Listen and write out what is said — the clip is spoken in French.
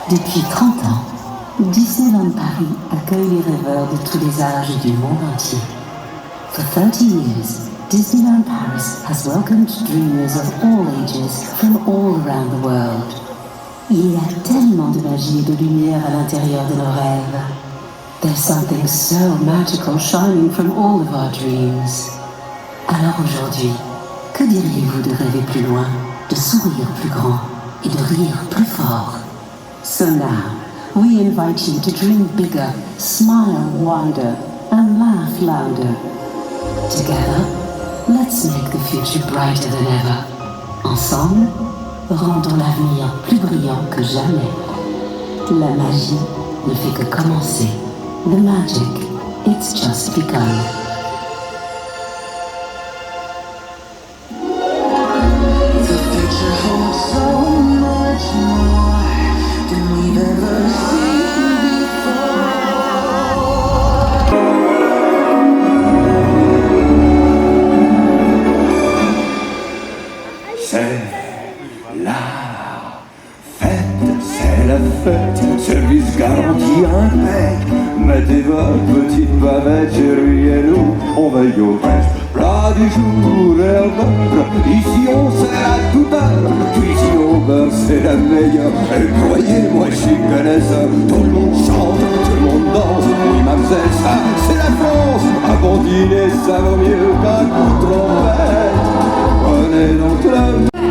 Depuis 30 ans, Disneyland Paris accueille les rêveurs de tous les âges et du monde entier. For 30 years, Disneyland Paris has welcomed dreamers of all ages from all around the world. Il y a tellement de magie et de lumière à l'intérieur de nos rêves. There's something so magical shining from all of our dreams. Alors aujourd'hui, que diriez-vous de rêver plus loin, de sourire plus grand et de rire plus fort? So now, we invite you to dream bigger, smile wider, and laugh louder. Together, let's make the future brighter than ever. Ensemble, rendons l'avenir plus brillant que jamais. La magie ne fait que commencer. The magic, it's just begun. The future holds so much more than we've ever seen before. C'est la fête, c'est la fête, service garanti impec. Mettez votre petite bavette chez lui et nous, on veille au reste. Plat du jour et au beurre, ici on sert à toute heure. Cuisine au beurre, c'est la meilleure. Et croyez-moi, je suis connaisseur. Tout le monde chante, tout le monde danse. Oui, mademoiselle, ça, c'est la France. Un bon dîner, ça vaut mieux qu'un coup de trompette. Prenez donc le...